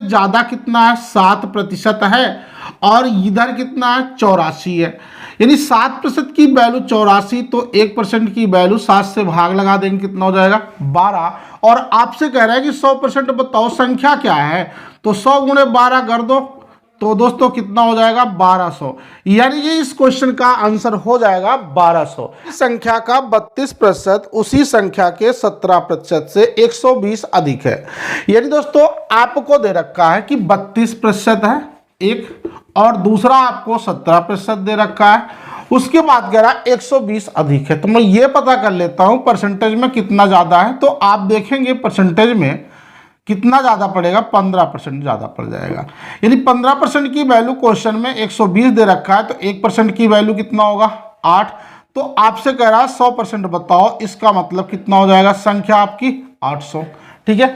ज्यादा कितना है 7% है और इधर कितना है 84 है। यानी 7% की वैल्यू 84 तो 1% की वैल्यू 7 से भाग लगा देंगे कितना हो जाएगा 12। और आपसे कह रहा है कि 100% बताओ संख्या क्या है, तो 100 गुणे 12 कर दो तो दोस्तों कितना हो जाएगा 1200। यानी कि इस क्वेश्चन का आंसर हो जाएगा 1200। इस संख्या का 32% उसी संख्या के 17% से 120 अधिक है। यानी दोस्तों आपको दे रखा है कि 32% है एक, और दूसरा आपको 17% दे रखा है, उसके बाद कह रहा है 120 अधिक है। तो मैं ये पता कर लेता हूं परसेंटेज में कितना ज्यादा है। तो आप देखेंगे परसेंटेज में कितना ज़्यादा पड़ेगा 15% ज़्यादा पड़ जाएगा। यानी 15% की वैल्यू क्वेश्चन में 120 दे रखा है तो 1% की वैल्यू कितना होगा 8। तो आपसे कह रहा है 100% बताओ, इसका मतलब कितना हो जाएगा संख्या आपकी 800। ठीक है,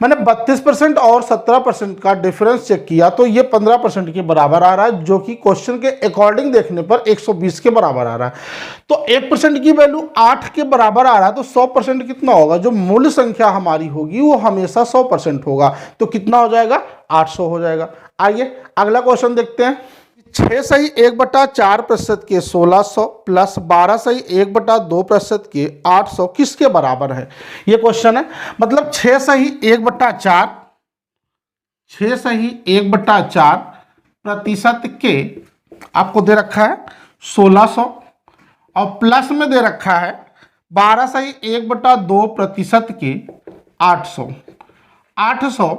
मैंने 32% और 17% का डिफरेंस चेक किया तो ये 15% के बराबर आ रहा है, जो कि क्वेश्चन के अकॉर्डिंग देखने पर 120 के बराबर आ रहा है। तो 1% की वैल्यू 8 के बराबर आ रहा है तो 100% कितना होगा, जो मूल संख्या हमारी होगी वो हमेशा 100% होगा। तो कितना हो जाएगा 800 हो जाएगा। आइए अगला क्वेश्चन देखते हैं। 6 सही 1/4% के 1600 प्लस 12 सही 1/2% के 800 किसके बराबर है, ये क्वेश्चन है। मतलब 6 सही 1/4, 6 सही 1/4% के आपको दे रखा है 1600 और प्लस में दे रखा है 12 सही 1/2% के 800। 800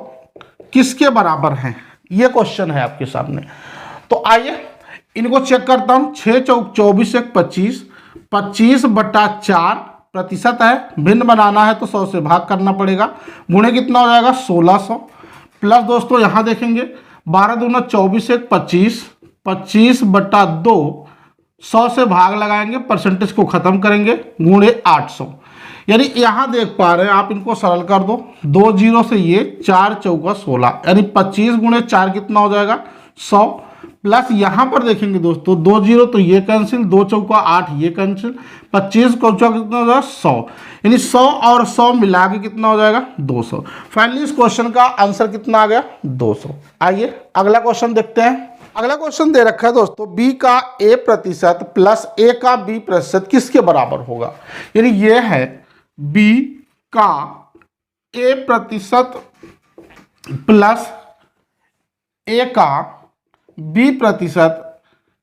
किसके बराबर है, ये क्वेश्चन है आपके सामने। तो आइए इनको चेक करता हूं। 6 चौक 24 1 25, 25/4% है, भिन्न बनाना है तो 100 से भाग करना पड़ेगा, गुणे कितना हो जाएगा 1600। प्लस दोस्तों यहां देखेंगे 12 दूना 24 1 25, 25/2, 100 से भाग लगाएंगे, परसेंटेज को खत्म करेंगे, गुणे 800। यानी यहां देख पा रहे हैं आप, इनको सरल कर दो, 2 जीरो से ये 4 चौका 16, यानी 25 गुणे 4 कितना हो जाएगा 100। प्लस यहां पर देखेंगे दोस्तों 2 जीरो तो ये कैंसिल, 2 चौका 8 ये कैंसिल, 25 को चौका कितना हो जाएगा 100। यानी 100 और 100 मिला के कितना हो जाएगा 200। फाइनली इस क्वेश्चन का आंसर कितना आ गया 200। आइए अगला क्वेश्चन देखते हैं। अगला क्वेश्चन दे रखा है दोस्तों, b का a% प्लस a का b% किसके बराबर होगा। यानी ये है b का a% प्लस a का b%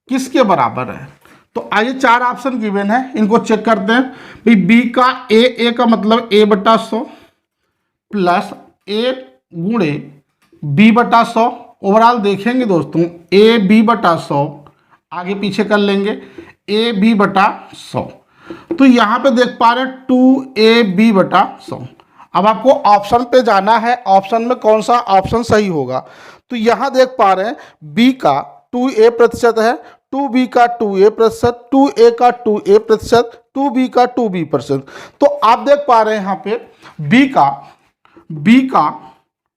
किसके बराबर है। तो आइए 4 ऑप्शन गिवन है, इनको चेक करते हैं। भाई b का a का मतलब a/100 प्लस a गुणे b/100। ओवरऑल देखेंगे दोस्तों a b/100 आगे पीछे कर लेंगे a b/100। तो यहां पे देख पा रहे हैं 2a b/100। अब आपको ऑप्शन पे जाना है, ऑप्शन में कौन सा ऑप्शन सही होगा। तो यहां देख पा रहे हैं b का 2a% है, 2b का 2a%, 2a का 2a%, 2b का 2b%। तो आप देख पा रहे हैं यहाँ पे b का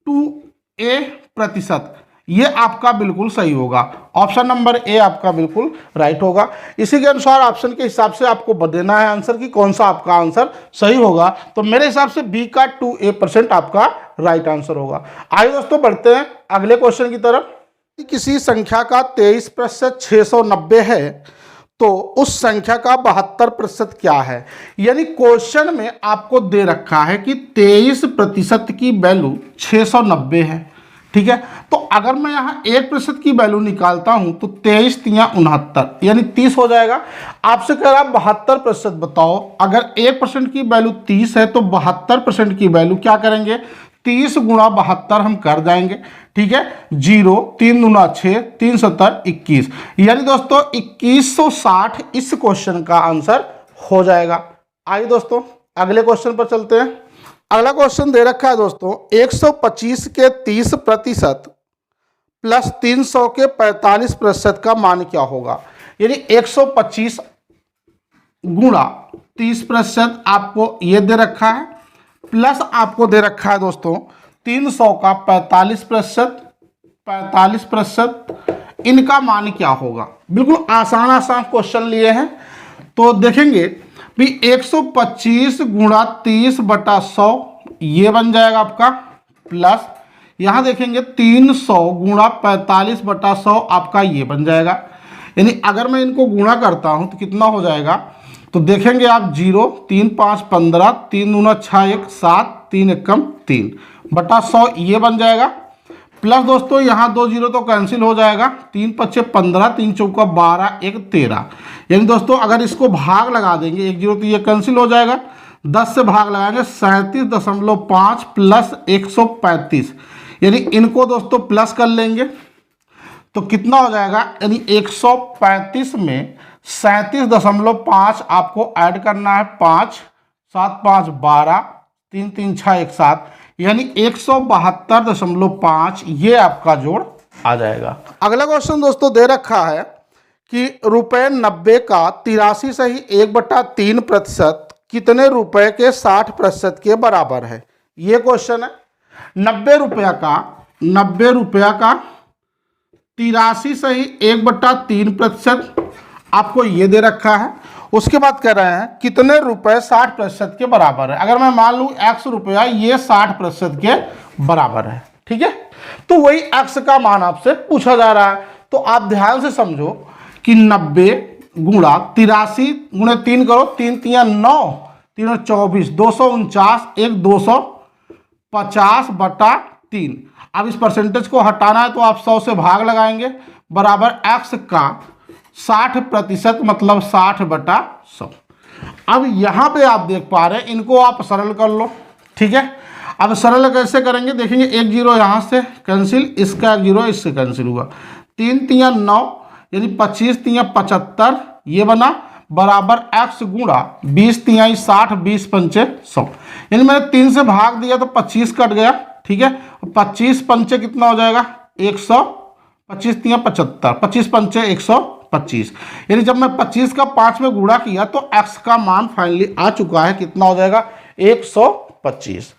2a%, ये आपका बिल्कुल सही होगा। ऑप्शन नंबर ए आपका बिल्कुल राइट होगा। इसी के अनुसार ऑप्शन के हिसाब से आपको देना है आंसर कि कौन सा आपका आंसर सही होगा। तो मेरे हिसाब से बी का 2a% आपका राइट आंसर होगा। आइए दोस्तों बढ़ते हैं अगले क्वेश्चन की तरफ। किसी संख्या का 23% 690 है तो उस संख्या का 72% क्या है। यानी क्वेश्चन में आपको दे रखा है कि 23% की वैल्यू 690 है। ठीक है, तो अगर मैं यहाँ 1% की वैल्यू निकालता हूं तो 23 तिया 69 यानी 30 हो जाएगा। आपसे कह रहा है 72% बताओ। अगर 1% की वैल्यू 30 है तो 72% की वैल्यू क्या करेंगे 30 गुणा 72 हम कर जाएंगे। ठीक है, 0 3 दूना 6 3 7 21, यानी दोस्तों 2160 इस क्वेश्चन का आंसर हो जाएगा। आइए दोस्तों अगले क्वेश्चन पर चलते हैं। अगला क्वेश्चन दे रखा है दोस्तों, 125 के 30% प्लस 300 के 45% का मान क्या होगा। यानी 125 गुणा 30% आपको ये दे रखा है, प्लस आपको दे रखा है दोस्तों 300 का 45%, इनका मान क्या होगा। बिल्कुल आसान क्वेश्चन लिए हैं। तो देखेंगे भी 125 गुणा 30/100 ये बन जाएगा आपका, प्लस यहाँ देखेंगे 300 गुणा 45/100 आपका ये बन जाएगा। यानी अगर मैं इनको गुणा करता हूँ तो कितना हो जाएगा, तो देखेंगे आप 0, 3 5 15, 3 दूना 6 1 7, 3 एकम 3 बटा 100 ये बन जाएगा। प्लस दोस्तों यहाँ 2 0 तो कैंसिल हो जाएगा, 3 5 15, 3 चौका 12, 1 13। यानी दोस्तों अगर इसको भाग लगा देंगे 1 0 तो ये कैंसिल हो जाएगा, 10 से भाग लगाएंगे 37.5 प्लस 135, यानी इनको दोस्तों प्लस कर लेंगे तो कितना हो जाएगा, यानी 135 में 37.5 आपको ऐड करना है, 5 7 5 12, 3 3 6 1 7, यानी 172.5 ये आपका जोड़ आ जाएगा। अगला क्वेश्चन दोस्तों दे रखा है कि ₹90 का 83 सही 1/3% कितने रुपए के 60% के बराबर है। ये क्वेश्चन है। 90 रुपया का 83 सही 1/3% आपको ये दे रखा है। उसके बाद कह रहे हैं कितने रुपए 60% के बराबर है। अगर मैं मान लूँ x रुपया ये 60% के बराबर है, ठीक है, तो वही x का मान आपसे पूछा जा रहा है। तो आप ध्यान से समझो कि 90 गुणा 83 गुणे 3 करो, 3 3 9, 3 24, 249, 1 250/3। अब इस परसेंटेज को हटाना है तो आप 100 से भाग लगाएंगे, बराबर x का 60% मतलब 60/100। अब यहाँ पे आप देख पा रहे हैं, इनको आप सरल कर लो, ठीक है। अब सरल कैसे करेंगे देखेंगे, 1 0 यहाँ से कैंसिल, इसका 1 0 इससे कैंसिल हुआ, 3 3 9 यानी 25 3 75 ये बना, बराबर x गुणा 20 3 60, 20 5 100। यानी मैंने 3 से भाग दिया तो 25 कट गया, ठीक है, 25 5 कितना हो जाएगा 100, 25 3 75, 25 5 125। यानी जब मैं 25 का 5 में गुणा किया तो x का मान फाइनली आ चुका है, कितना हो जाएगा 125।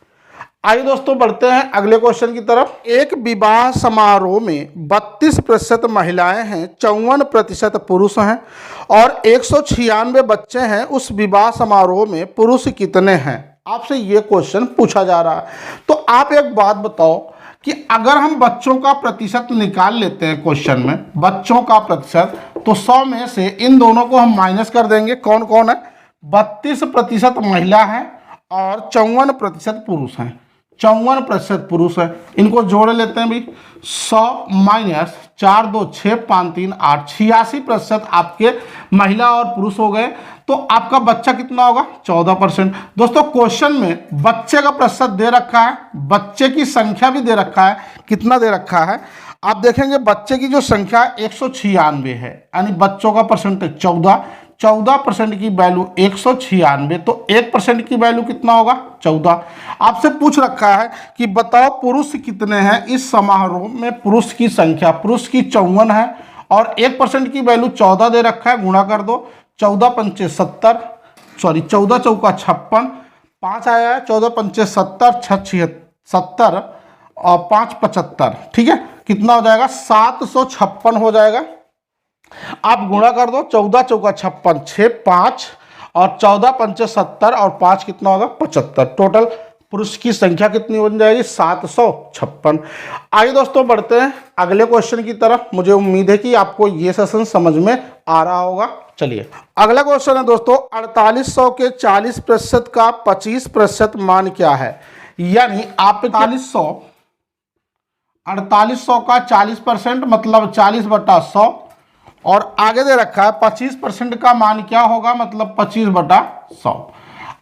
आइए दोस्तों बढ़ते हैं अगले क्वेश्चन की तरफ। एक विवाह समारोह में 32% महिलाएं हैं, 54% पुरुष हैं और 196 बच्चे हैं। उस विवाह समारोह में पुरुष कितने हैं? आपसे ये क्वेश्चन पूछा जा रहा है। तो आप एक बात बताओ कि अगर हम बच्चों का प्रतिशत निकाल लेते हैं क्वेश्चन में, बच्चों का प्रतिशत, तो 100 में से इन दोनों को हम माइनस कर देंगे। कौन कौन है? 32% महिला है और 54% पुरुष हैं। 54% पुरुष है, इनको जोड़ लेते हैं भाई। 100 माइनस 4 2 6 5 3 8, 86% आपके महिला और पुरुष हो गए। तो आपका बच्चा कितना होगा? 14%। दोस्तों क्वेश्चन में बच्चे का प्रतिशत दे रखा है, बच्चे की संख्या भी दे रखा है। कितना दे रखा है आप देखेंगे, बच्चे की जो संख्या 196 है, यानी बच्चों का परसेंटेज 14% की वैल्यू 196, तो 1% की वैल्यू कितना होगा? 14। आपसे पूछ रखा है कि बताओ पुरुष कितने हैं इस समारोह में। पुरुष की संख्या, पुरुष की 54 है और 1% की वैल्यू 14 दे रखा है। गुणा कर दो, 14 पंचे 70, सॉरी 14 चौका 56, 5 आया है, 14 पंचे 70, 6 70 और 5 75, ठीक है, कितना हो जाएगा? 756 हो जाएगा। आप गुणा कर दो, 14 चौका 56, 6 5 और 14 पंचे 70 और 5 कितना होगा? 75। टोटल पुरुष की संख्या कितनी बन जाएगी? 756। आइए दोस्तों बढ़ते हैं अगले क्वेश्चन की तरफ। मुझे उम्मीद है कि आपको ये सेशन समझ में आ रहा होगा। चलिए अगला क्वेश्चन है दोस्तों, 4800 के 40% का 25% मान क्या है? यानी आप 4800 का 40% मतलब 40/100 और आगे दे रखा है 25% का मान क्या होगा, मतलब 25/100।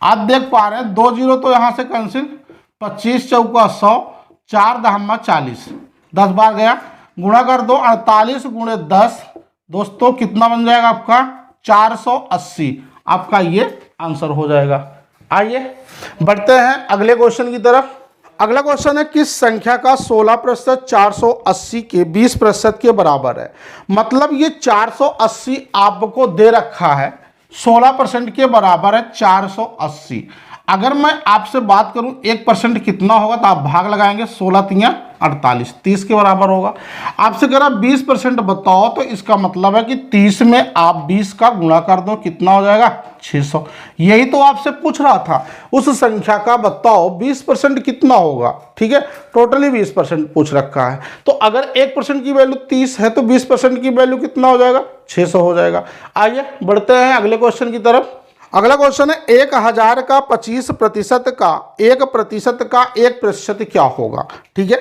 आप देख पा रहे हैं 2 0 तो यहाँ से कैंसिल, 25 चौका 100, 4 दहम्मा 40, 10 बार गया। गुणा कर दो, 48 गुणे 10 दोस्तों कितना बन जाएगा आपका? 480। आपका ये आंसर हो जाएगा। आइए बढ़ते हैं अगले क्वेश्चन की तरफ। अगला क्वेश्चन है, किस संख्या का 16% 480 के 20% के बराबर है? मतलब ये 480 आपको दे रखा है, 16% के बराबर है 480। अगर मैं आपसे बात करूं 1% कितना होगा तो आप भाग लगाएंगे, 16 तियां 48, 30 के बराबर होगा। आपसे कह रहा 20% बताओ, तो इसका मतलब है कि 30 में आप 20 का गुणा कर दो, कितना हो जाएगा 600। यही तो आपसे पूछ रहा था, उस संख्या का बताओ 20% कितना होगा। ठीक है, टोटली 20% पूछ रखा है, तो अगर 1% की वैल्यू 30 है तो 20% की वैल्यू कितना हो जाएगा, 600 हो जाएगा। आइए बढ़ते हैं अगले क्वेश्चन की तरफ। अगला क्वेश्चन है 1000 का 25% का 1% का 1% क्या होगा। ठीक है,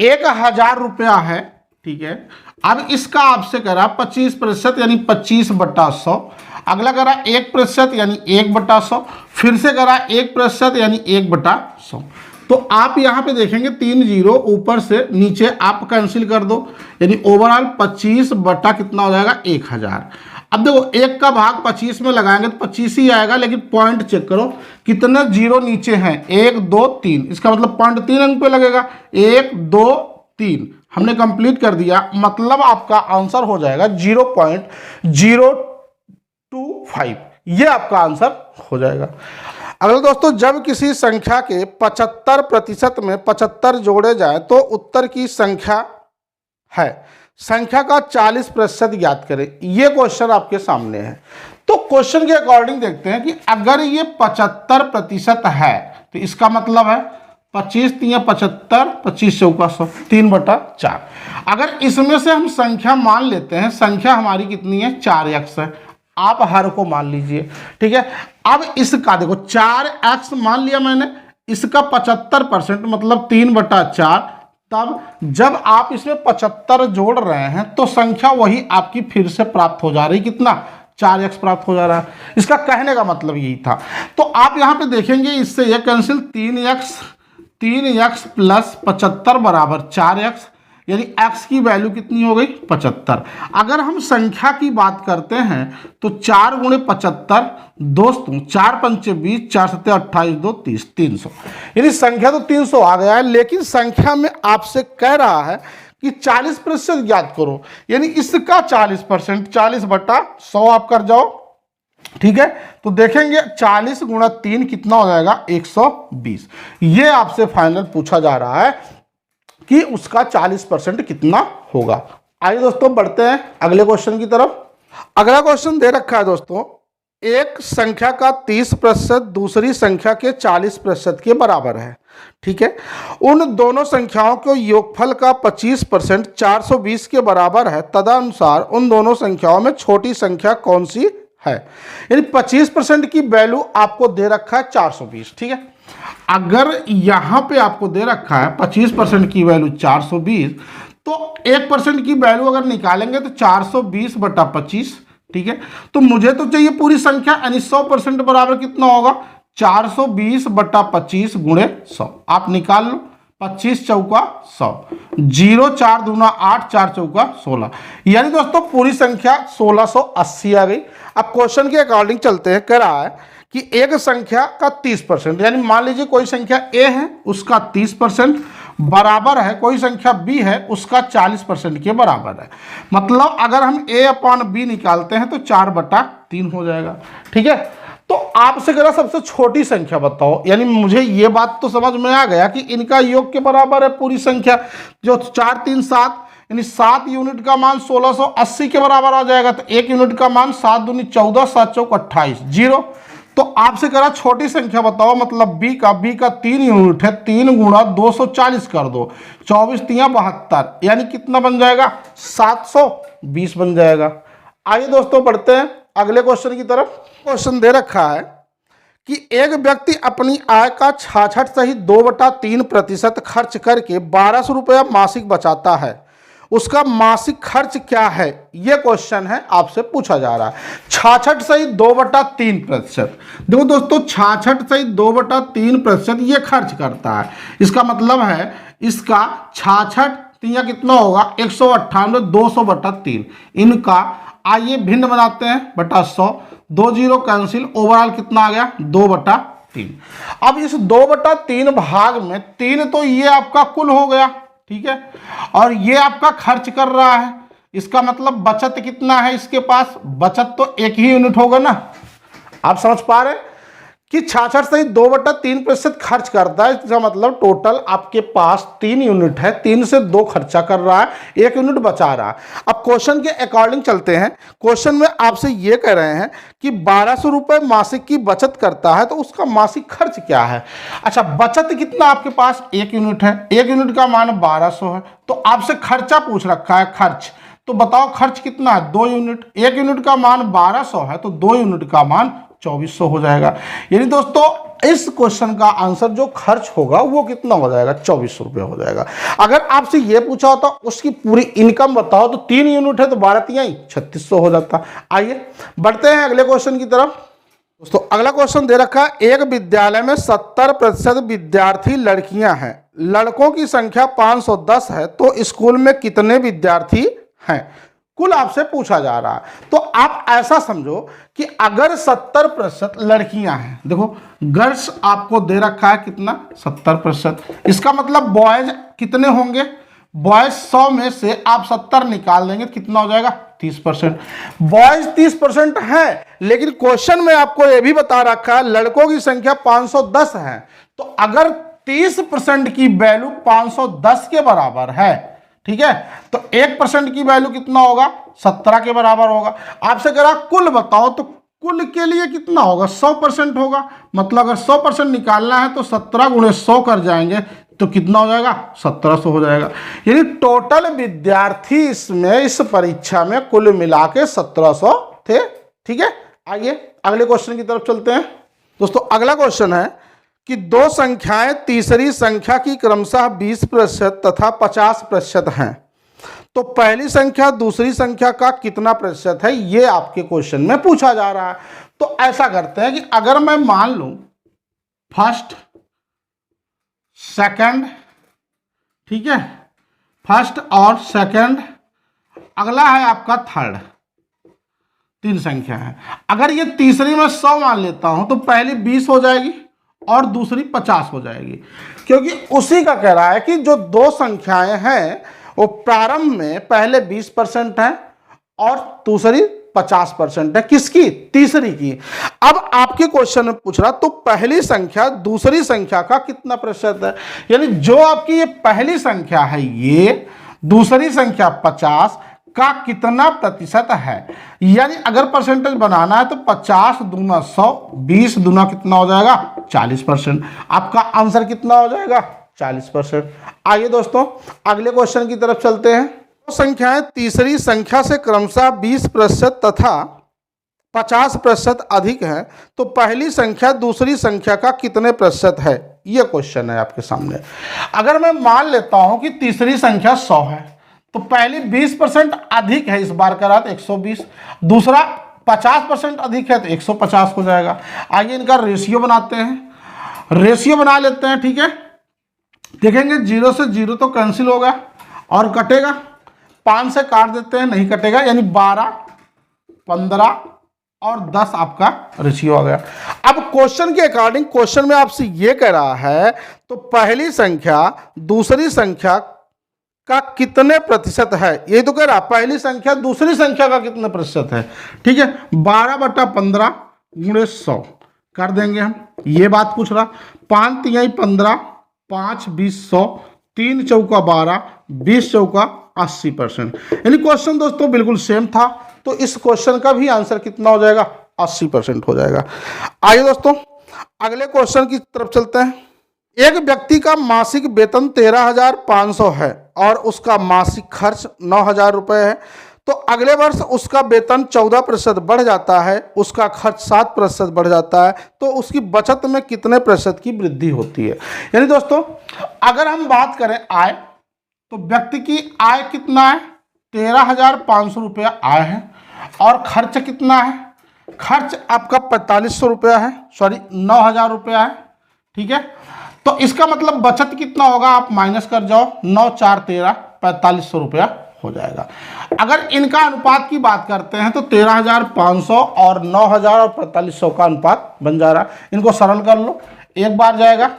1000 रुपया है। ठीक है, अब इसका आपसे करा 25% यानी 25/100, अगला करा 1% यानी 1/100, फिर से करा 1% यानी 1/100। तो आप यहाँ पे देखेंगे 3 जीरो ऊपर से नीचे आप कैंसिल कर दो, यानी ओवरऑल 25 बटा कितना हो जाएगा 1000। अब देखो 1 का भाग 25 में लगाएंगे तो 25 ही आएगा, लेकिन पॉइंट चेक करो कितने जीरो नीचे हैं, 1 2 3, इसका मतलब पॉइंट 3 अंक पे लगेगा। 1 2 3 हमने कंप्लीट कर दिया, मतलब आपका आंसर हो जाएगा 0.025, ये आपका आंसर हो जाएगा। अगला दोस्तों, जब किसी संख्या के 75% में 75 जोड़े जाए तो उत्तर की संख्या है, संख्या का 40% ज्ञात करें। ये क्वेश्चन आपके सामने है। तो क्वेश्चन के अकॉर्डिंग देखते हैं कि अगर ये 75% है तो इसका मतलब है 25 तियां 75, 25 चौका 100, 3/4। अगर इसमें से हम संख्या मान लेते हैं, संख्या हमारी कितनी है 4x है, आप हर को मान लीजिए। ठीक है, अब इसका देखो 4x मान लिया मैंने, इसका 75% मतलब 3/4। तब जब आप इसमें 75 जोड़ रहे हैं तो संख्या वही आपकी फिर से प्राप्त हो जा रही, कितना 4x प्राप्त हो जा रहा है। इसका कहने का मतलब यही था। तो आप यहाँ पे देखेंगे इससे ये कैंसिल, 3x प्लस 75 बराबर 4x, यानी x की वैल्यू कितनी हो गई 75। अगर हम संख्या की बात करते हैं तो 4 × 75 दोस्तों, 4 पंचे 20, 4 सत्ते 28, 2 30, 300, यानी संख्या तो 300 आ गया है, लेकिन संख्या में आपसे कह रहा है कि 40% ज्ञात करो, यानी इसका 40%, 40/100 आप कर जाओ। ठीक है, तो देखेंगे 40 × 3 कितना हो जाएगा 120। ये आपसे फाइनल पूछा जा रहा है कि उसका 40% कितना होगा। आइए दोस्तों बढ़ते हैं अगले क्वेश्चन की तरफ। अगला क्वेश्चन दे रखा है दोस्तों, एक संख्या का 30% दूसरी संख्या के 40% के बराबर है। ठीक है, उन दोनों संख्याओं के योगफल का 25% 420 के बराबर है, तदनुसार उन दोनों संख्याओं में छोटी संख्या कौन सी है। यानी 25% की वैल्यू आपको दे रखा है 420। ठीक है, अगर यहां पे आपको दे रखा है 25% की वैल्यू 420, तो 1% की वैल्यू अगर निकालेंगे तो 420/25। ठीक है, तो मुझे तो चाहिए पूरी संख्या, यानी 100% बराबर कितना होगा 420/25 × 100। आप निकाल लो, 25 चौका 100, 0 4 दूना 8, 4 चौका 16, यानी दोस्तों पूरी संख्या 1680 आ गई। अब क्वेश्चन के अकॉर्डिंग चलते हैं। कह रहा है कि एक संख्या का 30%, यानी मान लीजिए कोई संख्या a है उसका 30% बराबर है कोई संख्या b है उसका 40% के बराबर है। मतलब अगर हम a/b निकालते हैं तो 4/3 हो जाएगा। ठीक है, तो आपसे कह रहा सबसे छोटी संख्या बताओ, यानी मुझे ये बात तो समझ में आ गया कि इनका योग के बराबर है पूरी संख्या, जो 4 3 7, यानी 7 यूनिट का मान 1680 के बराबर आ जाएगा। तो 1 यूनिट का मान 7 दूनी 14, 7 चौक 28, 0। तो आपसे कह रहा छोटी संख्या बताओ, मतलब b का 3 यूनिट है, 3 × 240 कर दो, 24 तियां 72, यानी कितना बन जाएगा 720 बन जाएगा। आइए दोस्तों बढ़ते हैं अगले क्वेश्चन की तरफ। क्वेश्चन दे रखा है कि एक व्यक्ति अपनी आय का 66 सहित 2/3% खर्च करके 1200 रुपया मासिक बचाता है, उसका मासिक खर्च क्या है। यह क्वेश्चन है आपसे पूछा जा रहा है। 66 सहित 2/3%, देखो दोस्तों 66 सहित 2/3% ये खर्च करता है, इसका मतलब है इसका 66 तिया कितना होगा 198, 200/3, इनका आइए भिन्न बनाते हैं बटा 100, 2 जीरो कैंसिल, ओवरऑल कितना आ गया 2/3। अब इस 2/3 भाग में 3 तो ये आपका कुल हो गया। ठीक है, और ये आपका खर्च कर रहा है, इसका मतलब बचत कितना है इसके पास, बचत तो 1 ही यूनिट होगा ना। आप समझ पा रहे हैं कि 66 से 2/3% खर्च करता है। इसका मतलब टोटल आपके पास 3 यूनिट है, 3 से 2 खर्चा कर रहा है, 1 यूनिट बचा रहा है। अब क्वेश्चन के अकॉर्डिंग चलते हैं। क्वेश्चन में आपसे ये कह रहे हैं कि 1200 रुपये मासिक की बचत करता है, तो उसका मासिक खर्च क्या है। अच्छा, बचत कितना आपके पास, 1 यूनिट है, 1 यूनिट का मान 1200 है, तो आपसे खर्चा पूछ रखा है, खर्च। तो बताओ खर्च कितना है, 2 यूनिट, 1 यूनिट का मान 1200 है, तो 2 यूनिट का मान 2400 हो जाएगा। यानी दोस्तों इस क्वेश्चन का आंसर जो खर्च होगा वो कितना हो जाएगा, 2400 रुपये हो जाएगा। अगर आपसे ये पूछा होता उसकी पूरी इनकम बताओ, तो 3 यूनिट है तो 3600 हो जाता। आइए बढ़ते हैं अगले क्वेश्चन की तरफ। दोस्तों अगला क्वेश्चन दे रखा है, एक विद्यालय में 70% विद्यार्थी लड़कियां हैं, लड़कों की संख्या 510 है, तो स्कूल में कितने विद्यार्थी हैं, कुल आपसे पूछा जा रहा है। तो आप ऐसा समझो कि अगर 70% लड़कियां हैं, देखो गर्ल्स आपको दे रखा है कितना, 70%, इसका मतलब बॉयज कितने होंगे, बॉयज 100 में से आप 70 निकाल देंगे, कितना हो जाएगा, 30%। बॉयज 30% है, लेकिन क्वेश्चन में आपको यह भी बता रखा है लड़कों की संख्या 510 है, तो अगर 30% की वैल्यू 510 के बराबर है, ठीक है, तो 1% की वैल्यू कितना होगा, 17 के बराबर होगा। आपसे कह रहा कुल बताओ, तो कुल के लिए कितना होगा, 100% होगा। मतलब अगर 100% निकालना है तो 17 × 100 कर जाएंगे, तो कितना हो जाएगा, 1700 हो जाएगा। यानी टोटल विद्यार्थी इसमें इस परीक्षा में कुल मिला के 1700 थे। ठीक है, आइए अगले क्वेश्चन की तरफ चलते हैं। दोस्तों अगला क्वेश्चन है कि 2 संख्याएं तीसरी संख्या की क्रमशः 20% तथा 50% हैं, तो पहली संख्या दूसरी संख्या का कितना प्रतिशत है, ये आपके क्वेश्चन में पूछा जा रहा है। तो ऐसा करते हैं कि अगर मैं मान लूं फर्स्ट सेकंड, ठीक है, फर्स्ट और सेकंड, अगला है आपका थर्ड, 3 संख्या है। अगर ये तीसरी में 100 मान लेता हूं तो पहली 20 हो जाएगी और दूसरी 50 हो जाएगी, क्योंकि उसी का कह रहा है कि जो 2 संख्याएं हैं वो प्रारंभ में पहले 20% है और दूसरी 50% है, किसकी, तीसरी की। अब आपके क्वेश्चन में पूछ रहा तो पहली संख्या दूसरी संख्या का कितना प्रतिशत है, यानी जो आपकी ये पहली संख्या है ये दूसरी संख्या 50 का कितना प्रतिशत है। यानी अगर परसेंटेज बनाना है तो 50 दूना 100, 20 दूना कितना हो जाएगा, 40%। आपका आंसर कितना हो जाएगा, 40%। आइए दोस्तों अगले क्वेश्चन की तरफ चलते हैं। दो संख्याएं तीसरी संख्या से क्रमशः 20% तथा 50% अधिक है, तो पहली संख्या दूसरी संख्या का कितने प्रतिशत है, यह क्वेश्चन है आपके सामने। अगर मैं मान लेता हूं कि तीसरी संख्या 100 है, तो पहली 20% अधिक है, इस बार करा तो 120, दूसरा 50% अधिक है तो 150 हो जाएगा। आइए इनका रेशियो बनाते हैं, रेशियो बना लेते हैं। ठीक है, देखेंगे 0 से 0 तो कैंसिल होगा और कटेगा, 5 से काट देते हैं, नहीं कटेगा, यानी 12, 15 और 10 आपका रेशियो आ गया। अब क्वेश्चन के अकॉर्डिंग क्वेश्चन में आपसे ये कह रहा है तो पहली संख्या दूसरी संख्या का कितने प्रतिशत है, ये तो कह रहा पहली संख्या दूसरी संख्या का कितने प्रतिशत है। ठीक है, 12/15 × 100 कर देंगे हम, ये बात पूछ रहा। 5 तिहाई 15, 5 20 100, 3 चौका 12, 20 चौका 80%। यानी क्वेश्चन दोस्तों बिल्कुल सेम था, तो इस क्वेश्चन का भी आंसर कितना हो जाएगा, 80% हो जाएगा। आइए दोस्तों अगले क्वेश्चन की तरफ चलते हैं। एक व्यक्ति का मासिक वेतन 13,500 है और उसका मासिक खर्च 9,000 रुपये है, तो अगले वर्ष उसका वेतन 14% बढ़ जाता है, उसका खर्च 7% बढ़ जाता है, तो उसकी बचत में कितने प्रतिशत की वृद्धि होती है। यानी दोस्तों अगर हम बात करें आय, तो व्यक्ति की आय कितना है, 13,500 रुपया आय है, और खर्च कितना है, खर्च आपका 4500 रुपया है, सॉरी 9,000 रुपया है। ठीक है, तो इसका मतलब बचत कितना होगा, आप माइनस कर जाओ, 9 4 13, 4500 रुपया हो जाएगा। अगर इनका अनुपात की बात करते हैं तो 13,500 और 9,000 और 4500 का अनुपात बन जा रहा है। इनको सरल कर लो, 1 बार जाएगा,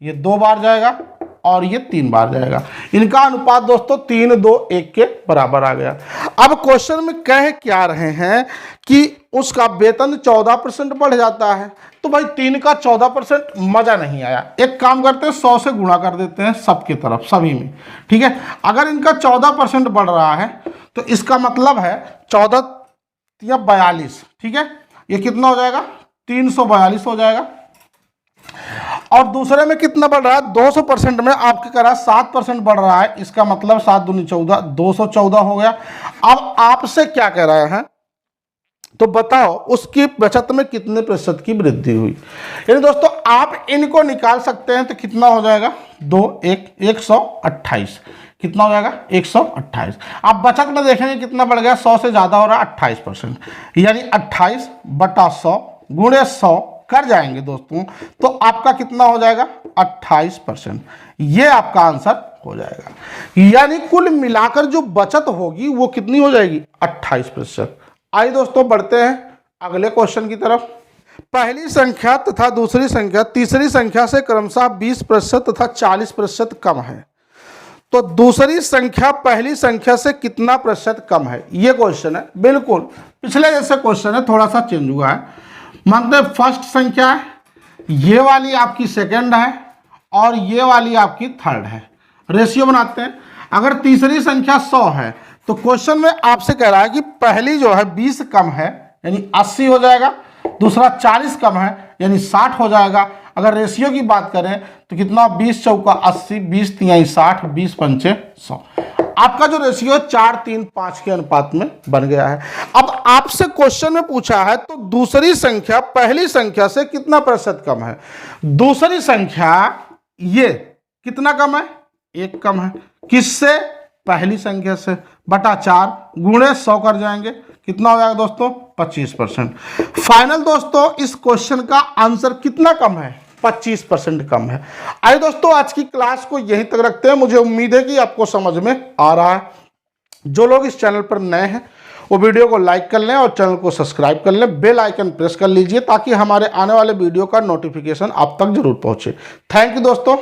ये 2 बार जाएगा और ये 3 बार जाएगा। इनका अनुपात दोस्तों 3 2 1 के बराबर आ गया। अब क्वेश्चन में कह क्या रहे हैं कि उसका वेतन 14% बढ़ जाता है, तो भाई 3 का 14% मजा नहीं आया। एक काम करते हैं 100 से गुणा कर देते हैं सबकी तरफ, सभी में, ठीक है। अगर इनका 14% बढ़ रहा है तो इसका मतलब है 14 या 42, ठीक है। ये कितना हो जाएगा, 342 हो जाएगा। और दूसरे में कितना बढ़ रहा है, 200% में आपके करा 7% बढ़ रहा है, इसका मतलब 7 दूनी 14, 214 हो गया। अब आपसे क्या कह रहा है, तो बताओ उसकी बचत में कितने प्रतिशत की वृद्धि हुई। यानी दोस्तों आप इनको निकाल सकते हैं, तो कितना हो जाएगा, 128, कितना हो जाएगा 128। आप बचत में देखेंगे कितना बढ़ गया, 100 से ज्यादा हो रहा है 28%, यानी 28/100 गुणे 100 कर जाएंगे दोस्तों, तो आपका कितना हो जाएगा 28%। ये आपका आंसर हो जाएगा। यानी कुल मिलाकर जो बचत होगी वो कितनी हो जाएगी, 28%। आइए दोस्तों बढ़ते हैं अगले क्वेश्चन की तरफ। पहली संख्या तथा दूसरी संख्या तीसरी संख्या से क्रमशः 20% तथा 40% कम है, तो दूसरी संख्या पहली संख्या से कितना प्रतिशत कम है, ये क्वेश्चन है। बिल्कुल पिछले जैसे क्वेश्चन है, थोड़ा सा चेंज हुआ है। मानते हैं फर्स्ट संख्या है, ये वाली आपकी सेकंड है और ये वाली आपकी थर्ड है। रेशियो बनाते हैं। अगर तीसरी संख्या 100 है तो क्वेश्चन में आपसे कह रहा है कि पहली जो है 20 कम है यानी 80 हो जाएगा, दूसरा 40 कम है यानी 60 हो जाएगा। अगर रेशियो की बात करें तो कितना, 20 चौका 80, 20 तिहाई 60, 20 पंचे 100। आपका जो रेशियो 4, 3, 5 के अनुपात में बन गया है। अब आपसे क्वेश्चन में पूछा है तो दूसरी संख्या पहली संख्या से कितना प्रतिशत कम है। दूसरी संख्या ये कितना कम है, 1 कम है, किससे, पहली संख्या से, बटा 4 गुणे 100 कर जाएंगे, कितना हो जाएगा दोस्तों 25%। फाइनल दोस्तों इस क्वेश्चन का आंसर कितना कम है, 25% कम है। आइए दोस्तों आज की क्लास को यहीं तक रखते हैं। मुझे उम्मीद है कि आपको समझ में आ रहा है। जो लोग इस चैनल पर नए हैं वो वीडियो को लाइक कर लें और चैनल को सब्सक्राइब कर लें, बेल आइकन प्रेस कर लीजिए ताकि हमारे आने वाले वीडियो का नोटिफिकेशन आप तक जरूर पहुंचे। थैंक यू दोस्तों।